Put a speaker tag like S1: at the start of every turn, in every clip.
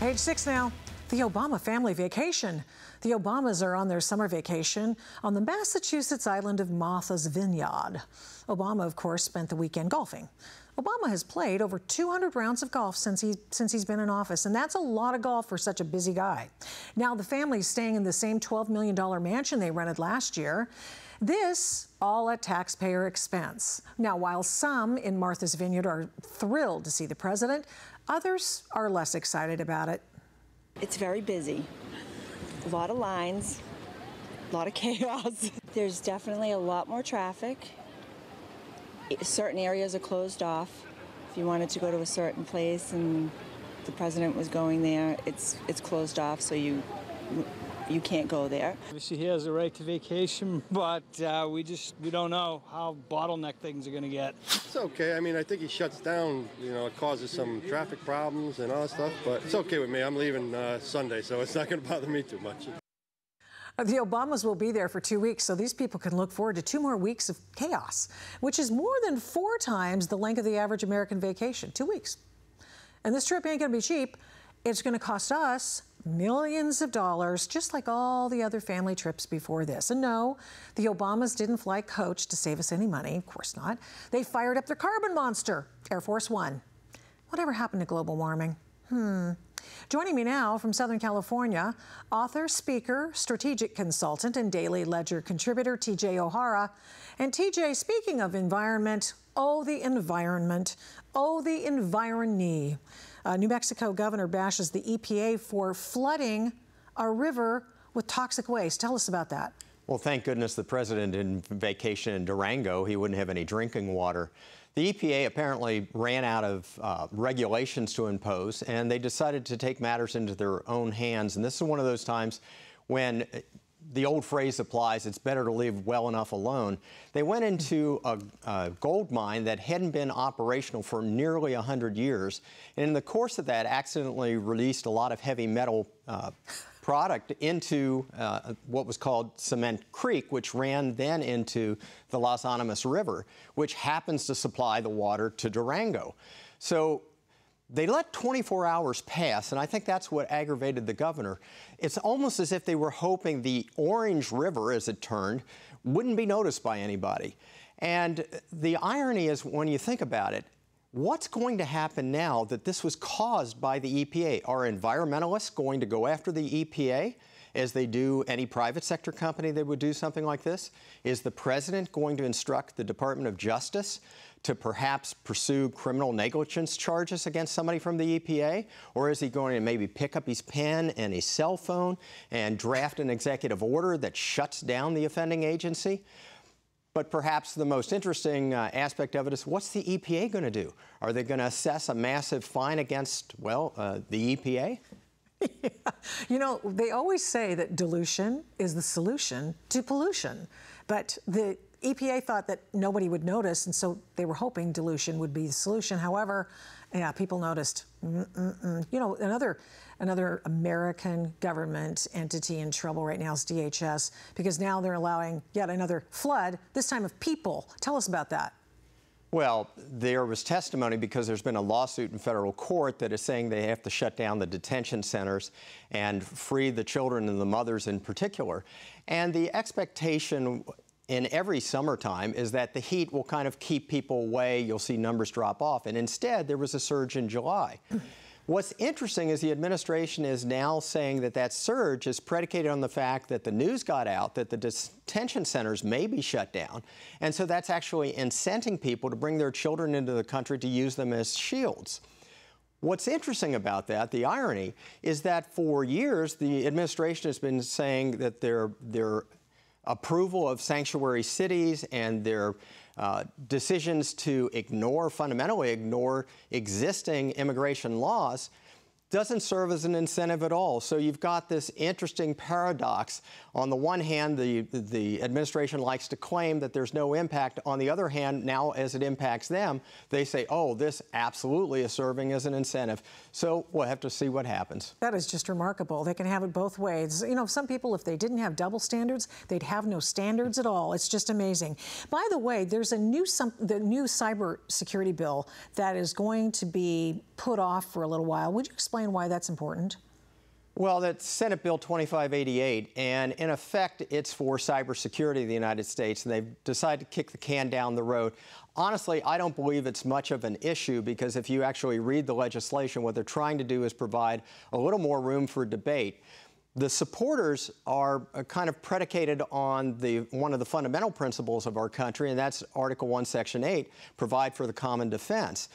S1: Page 6 now. The Obama family vacation. The Obamas are on their summer vacation on the Massachusetts island of Martha's Vineyard. Obama, of course, spent the weekend golfing. Obama has played over 200 rounds of golf since he's been in office, and that's a lot of golf for such a busy guy. Now, the family's staying in the same $12 million mansion they rented last year. This all at taxpayer expense. Now, while some in Martha's Vineyard are thrilled to see the president, others are less excited about it.
S2: It's very busy. A lot of lines, a lot of chaos. There's definitely a lot more traffic. Certain areas are closed off. If you wanted to go to a certain place and the president was going there, it's closed off, so you can't go there.
S3: Obviously, he has a right to vacation, but we don't know how bottleneck things are going to get.
S4: It's okay. I mean, I think he shuts down, it causes some traffic problems and all that stuff, but it's okay with me. I'm leaving Sunday, so it's not going to bother me too much.
S1: The Obamas will be there for 2 weeks, so these people can look forward to 2 more weeks of chaos, which is more than 4 times the length of the average American vacation, 2 weeks. And this trip ain't going to be cheap. It's going to cost us millions of dollars, just like all the other family trips before this. And no, the Obamas didn't fly coach to save us any money. Of course not. They fired up their carbon monster, Air Force One. Whatever happened to global warming? Joining me now from Southern California, author, speaker, strategic consultant, and Daily Ledger contributor TJ O'Hara. And TJ, speaking of environment, oh, the environment, oh, the environy. New Mexico governor bashes the EPA for flooding a river with toxic waste. Tell us about that.
S5: Well, thank goodness the president didn't vacation in Durango. He wouldn't have any drinking water. The EPA apparently ran out of regulations to impose, and they decided to take matters into their own hands. And this is one of those times when the old phrase applies, it's better to leave well enough alone. They went into a gold mine that hadn't been operational for nearly 100 years. And in the course of that, accidentally released a lot of heavy metal product into what was called Cement Creek, which ran then into the Las Animas River, which happens to supply the water to Durango. So they let 24 hours pass, and I think that's what aggravated the governor. It's almost as if they were hoping the Orange River, as it turned, wouldn't be noticed by anybody. And the irony is, when you think about it, what's going to happen now that this was caused by the EPA? Are environmentalists going to go after the EPA as they do any private sector company that would do something like this? Is the president going to instruct the Department of Justice to perhaps pursue criminal negligence charges against somebody from the EPA? Or is he going to maybe pick up his pen and his cell phone and draft an executive order that shuts down the offending agency? But perhaps the most interesting aspect of it is, what's the EPA going to do? Are they going to assess a massive fine against, well, the EPA?
S1: Yeah. You know, they always say that dilution is the solution to pollution. But the EPA thought that nobody would notice, and so they were hoping dilution would be the solution. However, yeah, people noticed. You know, another American government entity in trouble right now is DHS, because now they're allowing yet another flood, this time of people. Tell us about that.
S5: Well, there was testimony because there's been a lawsuit in federal court that is saying they have to shut down the detention centers and free the children and the mothers in particular. And the expectation in every summertime is that the heat will kind of keep people away. You'll see numbers drop off. And instead, there was a surge in July. What's interesting is the administration is now saying that that surge is predicated on the fact that the news got out that the detention centers may be shut down. And so that's actually incenting people to bring their children into the country to use them as shields. What's interesting about that, the irony, is that for years the administration has been saying that their approval of sanctuary cities and their decisions to fundamentally ignore existing immigration laws doesn't serve as an incentive at all. So you've got this interesting paradox. On the one hand, the administration likes to claim that there's no impact. On the other hand, now as it impacts them, they say, oh, this absolutely is serving as an incentive. So we'll have to see what happens.
S1: That is just remarkable. They can have it both ways. You know, some people, if they didn't have double standards, they'd have no standards at all. It's just amazing. By the way, there's the new cyber security bill that is going to be put off for a little while. Would you explain why that's important?
S5: Well, that's Senate Bill 2588, and in effect, it's for cybersecurity of the United States, and they've decided to kick the can down the road. Honestly, I don't believe it's much of an issue because if you actually read the legislation, what they're trying to do is provide a little more room for debate. The supporters are kind of predicated on one of the fundamental principles of our country, and that's Article 1, Section 8, provide for the common defense.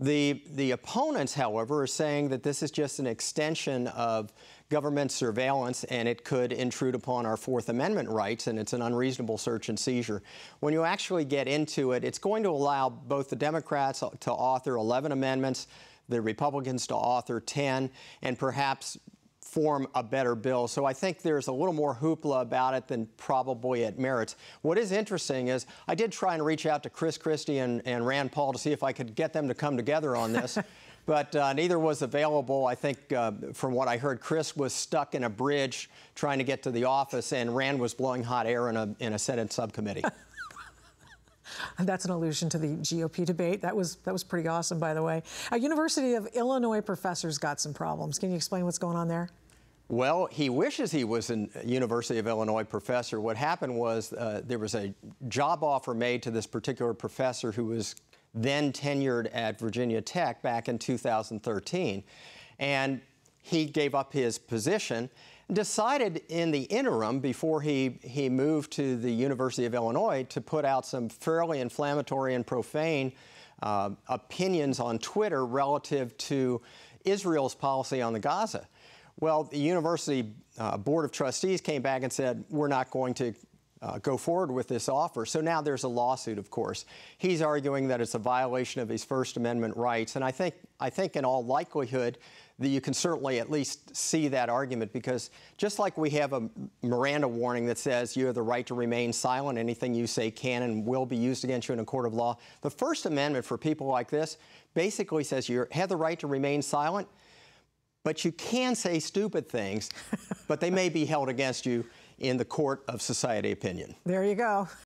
S5: The opponents, however, are saying that this is just an extension of government surveillance and it could intrude upon our Fourth Amendment rights, and it's an unreasonable search and seizure. When you actually get into it, it's going to allow both the Democrats to author 11 amendments, the Republicans to author 10, and perhaps form a better bill. So I think there's a little more hoopla about it than probably it merits. What is interesting is I did try and reach out to Chris Christie and Rand Paul to see if I could get them to come together on this, but neither was available. I think from what I heard, Chris was stuck in a bridge trying to get to the office, and Rand was blowing hot air in a Senate subcommittee.
S1: That's an allusion to the GOP debate. That was pretty awesome, by the way. A University of Illinois professor's got some problems. Can you explain what's going on there?
S5: Well, he wishes he was a University of Illinois professor. What happened was there was a job offer made to this particular professor who was then tenured at Virginia Tech back in 2013. And he gave up his position, decided in the interim, before he moved to the University of Illinois, to put out some fairly inflammatory and profane opinions on Twitter relative to Israel's policy on the Gaza. Well, the University Board of Trustees came back and said, we're not going to go forward with this offer. So now there's a lawsuit, of course. He's arguing that it's a violation of his First Amendment rights. And I think in all likelihood that you can certainly at least see that argument, because just like we have a Miranda warning that says you have the right to remain silent, anything you say can and will be used against you in a court of law, the First Amendment for people like this basically says you have the right to remain silent, but you can say stupid things, but they may be held against you in the court of society opinion.
S1: There you go.